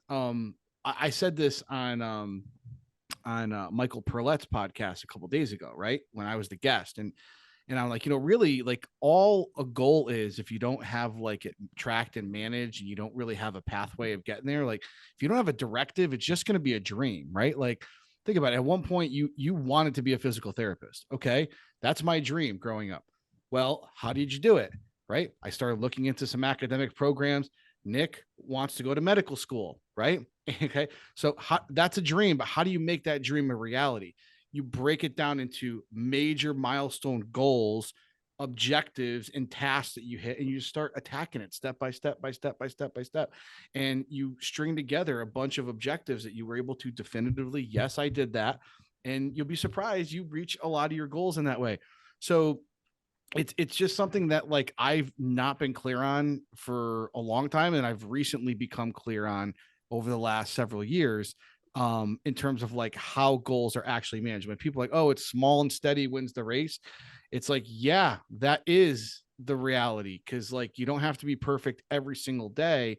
I said this on Michael Perlet's podcast a couple of days ago, right? When I was the guest. And I'm like, really, like, all a goal is, if you don't have like it tracked and managed, and you don't really have a pathway of getting there, like if you don't have a directive, it's just going to be a dream, right? Like, think about it. At one point, you wanted to be a physical therapist. Okay, that's my dream growing up. Well, how did you do it? Right? I started looking into some academic programs. Nick wants to go to medical school, right? Okay, so that's a dream, but how do you make that dream a reality? You break it down into major milestone goals, objectives, and tasks that you hit, and you start attacking it step by step by step by step by step. And you string together a bunch of objectives that you were able to definitively, yes, I did that. And you'll be surprised you reach a lot of your goals in that way. So it's just something that, like, I've not been clear on for a long time, and I've recently become clear on over the last several years, in terms of like how goals are actually managed. When people are like, oh, it's small and steady wins the race, it's like, yeah, that is the reality, because like you don't have to be perfect every single day.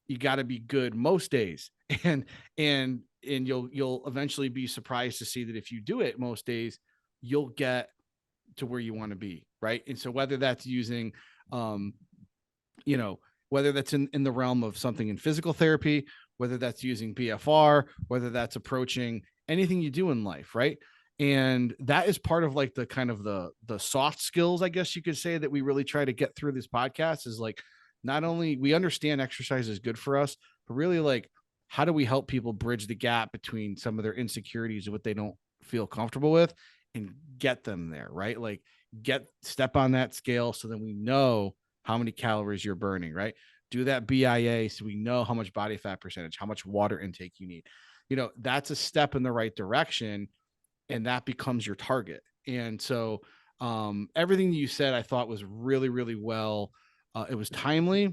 You got to be good most days. and and you'll eventually be surprised to see that if you do it most days, you'll get to where you want to be, right? And so whether that's using whether that's in the realm of something in physical therapy, whether that's using BFR, whether that's approaching anything you do in life, right? And that is part of like the kind of the soft skills, I guess you could say, that we really try to get through this podcast, is like, not only we understand exercise is good for us, but really, like, how do we help people bridge the gap between some of their insecurities and what they don't feel comfortable with, and get them there, right? Like, step on that scale, so then we know how many calories you're burning, right? Do that BIA so we know how much body fat percentage, how much water intake you need. That's a step in the right direction, and that becomes your target. And so everything you said, I thought was really, really well. It was timely.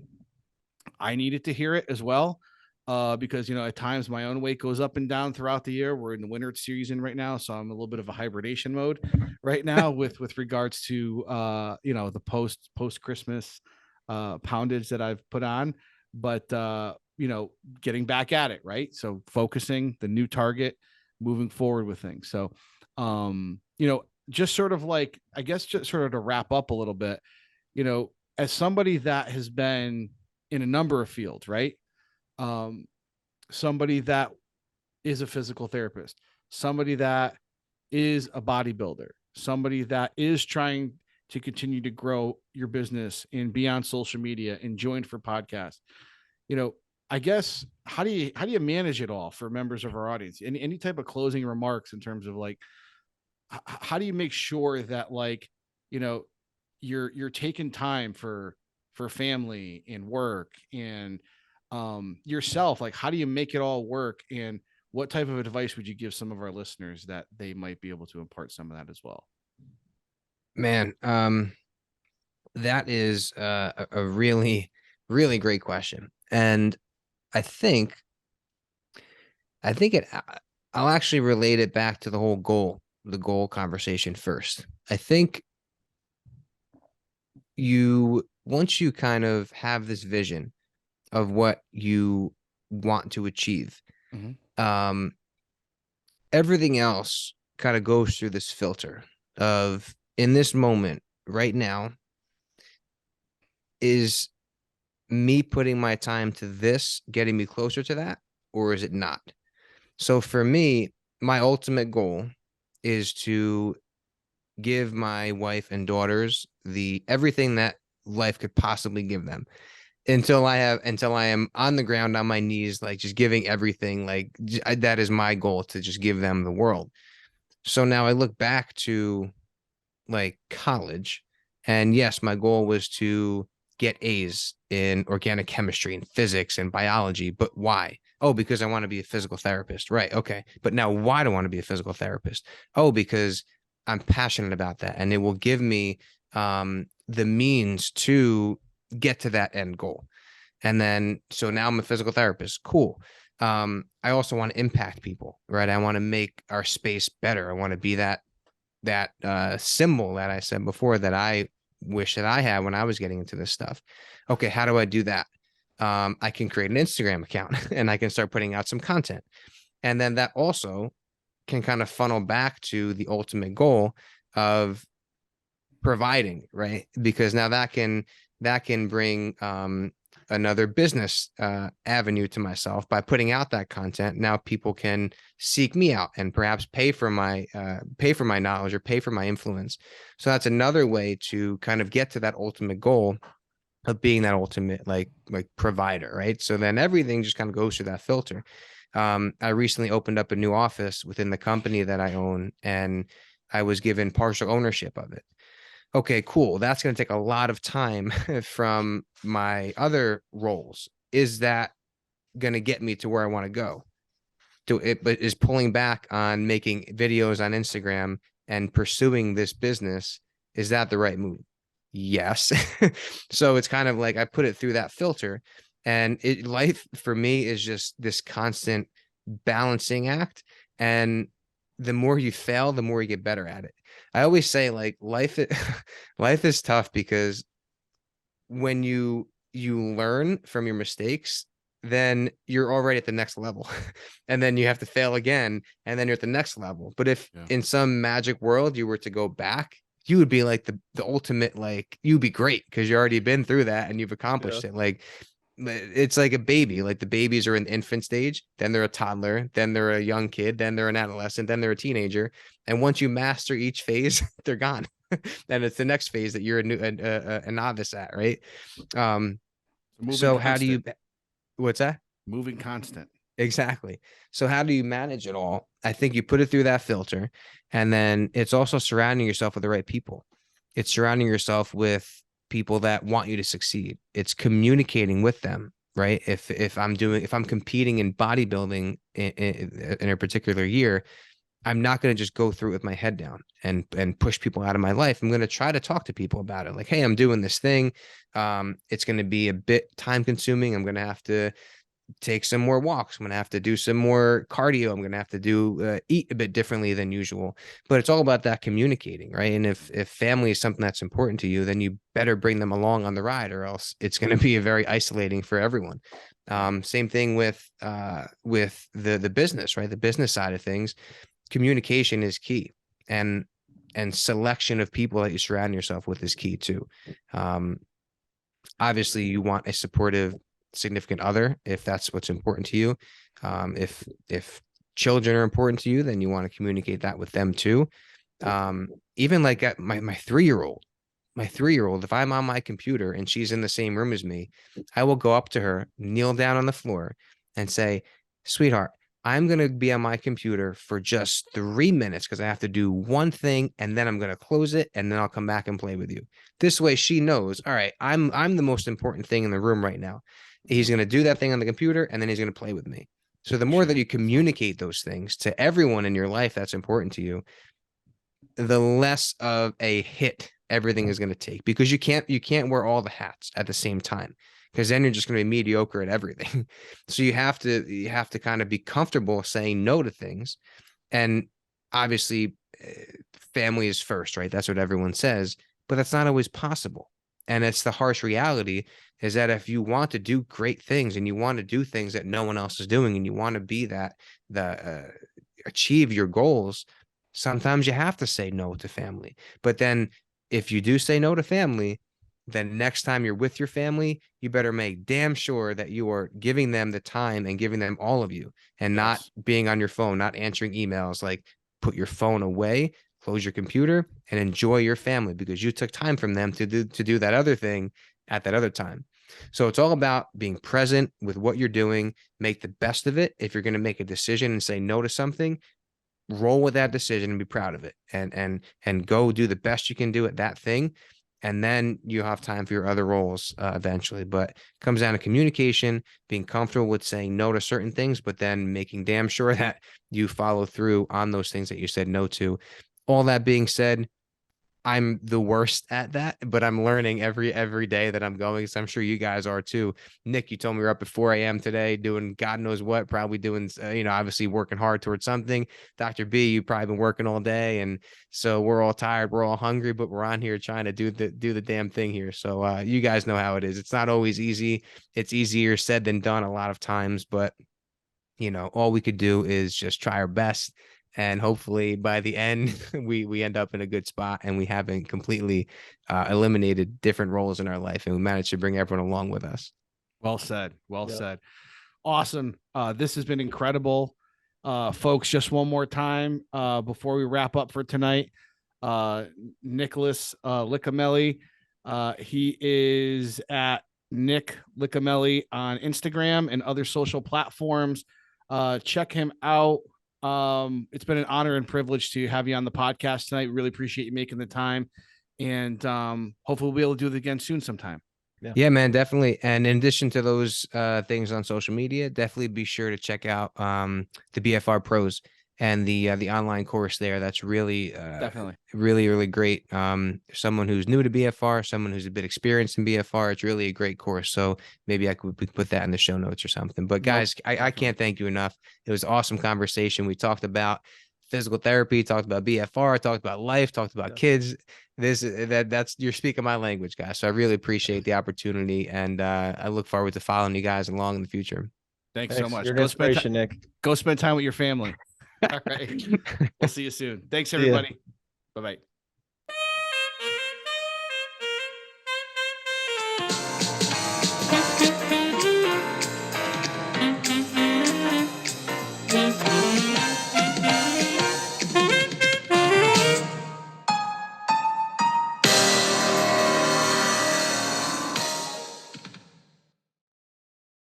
I needed to hear it as well. Because at times my own weight goes up and down throughout the year. We're in the winter season right now, so I'm a little bit of a hibernation mode right now with regards to the post Christmas poundage that I've put on. But getting back at it, right? So focusing, the new target, moving forward with things. So just sort of like, I guess, just sort of to wrap up a little bit, as somebody that has been in a number of fields, right? Somebody that is a physical therapist, somebody that is a bodybuilder, somebody that is trying to continue to grow your business and be on social media and join for podcasts. I guess, how do you manage it all for members of our audience? Any type of closing remarks in terms of like, how do you make sure that, like, you're taking time for family and work and yourself? Like, how do you make it all work? And what type of advice would you give some of our listeners that they might be able to impart some of that as well? Man, that is a really, really great question. And I think I'll actually relate it back to the goal conversation first. I think once you kind of have this vision of what you want to achieve, everything else kind of goes through this filter of, in this moment right now, is me putting my time to this getting me closer to that, or is it not? So for me, my ultimate goal is to give my wife and daughters everything that life could possibly give them, until I am on the ground on my knees, like just giving everything. Like, that is my goal, to just give them the world. So now I look back to like college, and yes, my goal was to get A's in organic chemistry and physics and biology. But why? Oh, because I want to be a physical therapist. Right. Okay. But now, why do I want to be a physical therapist? Oh, because I'm passionate about that, and it will give me the means to get to that end goal. And then, so now I'm a physical therapist. Cool. I also want to impact people, right? I want to make our space better. I want to be that symbol that I said before that I wish that I had when I was getting into this stuff. Okay, how do I do that? I can create an Instagram account and I can start putting out some content. And then that also can kind of funnel back to the ultimate goal of providing, right? Because now that can bring another business avenue to myself by putting out that content. Now people can seek me out and perhaps pay for my knowledge or pay for my influence. So that's another way to kind of get to that ultimate goal of being that ultimate like provider, right? So then everything just kind of goes through that filter. I recently opened up a new office within the company that I own, and I was given partial ownership of it. Okay, cool. That's going to take a lot of time from my other roles. Is that going to get me to where I want to go? But is pulling back on making videos on Instagram and pursuing this business, is that the right move? Yes. So it's kind of like I put it through that filter, and life for me is just this constant balancing act. And the more you fail, the more you get better at it. I always say like life is tough because when you learn from your mistakes, then you're already at the next level. And then you have to fail again, and then you're at the next level. But if in some magic world you were to go back, you would be like the ultimate, like you'd be great because you already been through that and you've accomplished it. Like it's like a baby. Like the babies are in the infant stage, then they're a toddler, then they're a young kid, then they're an adolescent, then they're a teenager. And once you master each phase, they're gone. Then it's the next phase that you're a novice at, right? So how do you, what's that? Moving constant. Exactly. So how do you manage it all? I think you put it through that filter, and then it's also surrounding yourself with the right people. It's surrounding yourself with people that want you to succeed. It's communicating with them, right? If I'm competing in bodybuilding in a particular year, I'm not going to just go through it with my head down and push people out of my life. I'm going to try to talk to people about it. Like, hey, I'm doing this thing. It's going to be a bit time consuming. I'm going to have to take some more walks. I'm going to have to do some more cardio. I'm going to have to do eat a bit differently than usual, but it's all about that communicating, right? And if family is something that's important to you, then you better bring them along on the ride, or else it's going to be very isolating for everyone. Same thing with the business, right? The business side of things, communication is key, and selection of people that you surround yourself with is key too. Obviously you want a supportive significant other if that's what's important to you. If children are important to you, then you want to communicate that with them too. Even like at my 3-year-old, if I'm on my computer and she's in the same room as me, I will go up to her, kneel down on the floor, and say, sweetheart, I'm going to be on my computer for just 3 minutes because I have to do one thing, and then I'm going to close it, and then I'll come back and play with you. This way she knows, all right, I'm the most important thing in the room right now. He's going to do that thing on the computer, and then he's going to play with me. So the more that you communicate those things to everyone in your life that's important to you, the less of a hit everything is going to take, because you can't wear all the hats at the same time, because then you're just going to be mediocre at everything. So you have to kind of be comfortable saying no to things. And obviously family is first, right? That's what everyone says, but that's not always possible. And it's the harsh reality, is that if you want to do great things and you want to do things that no one else is doing, and you want to be achieve your goals, sometimes you have to say no to family. But then if you do say no to family, then next time you're with your family, you better make damn sure that you are giving them the time and giving them all of you, and not being on your phone, not answering emails. Like, put your phone away, close your computer, and enjoy your family, because you took time from them to do that other thing at that other time. So it's all about being present with what you're doing, make the best of it. If you're going to make a decision and say no to something, roll with that decision and be proud of it, and go do the best you can do at that thing. And then you have time for your other roles eventually. But it comes down to communication, being comfortable with saying no to certain things, but then making damn sure that you follow through on those things that you said no to. All that being said, I'm the worst at that, but I'm learning every day that I'm going. So I'm sure you guys are too. Nick, you told me you're up at 4 a.m. today doing God knows what, probably doing, obviously working hard towards something. Dr. B, you've probably been working all day. And so we're all tired. We're all hungry, but we're on here trying to do the damn thing here. So you guys know how it is. It's not always easy. It's easier said than done a lot of times, but all we could do is just try our best. And hopefully by the end, we end up in a good spot and we haven't completely eliminated different roles in our life, and we managed to bring everyone along with us. Well said. Well said. Awesome. This has been incredible. Folks, just one more time before we wrap up for tonight. Nicholas Licameli, he is at Nick Licameli on Instagram and other social platforms. Check him out. It's been an honor and privilege to have you on the podcast tonight. Really appreciate you making the time, and hopefully we'll be able to do it again soon sometime. Yeah, man, definitely. And in addition to those things on social media, definitely be sure to check out the BFR Pros and the online course there. That's really Definitely really great. Someone who's new to BFR, someone who's a bit experienced in BFR, it's really a great course. So maybe I could put that in the show notes or something. But guys, I can't thank you enough. It was an awesome conversation. We talked about physical therapy, talked about BFR, talked about life, talked about kids. That's you're speaking my language, guys. So I really appreciate the opportunity, and I look forward to following you guys along in the future. Thanks so much. You're an inspiration, Nick. Go spend time with your family. All right. We'll see you soon. Thanks, everybody. Bye-bye. Yeah.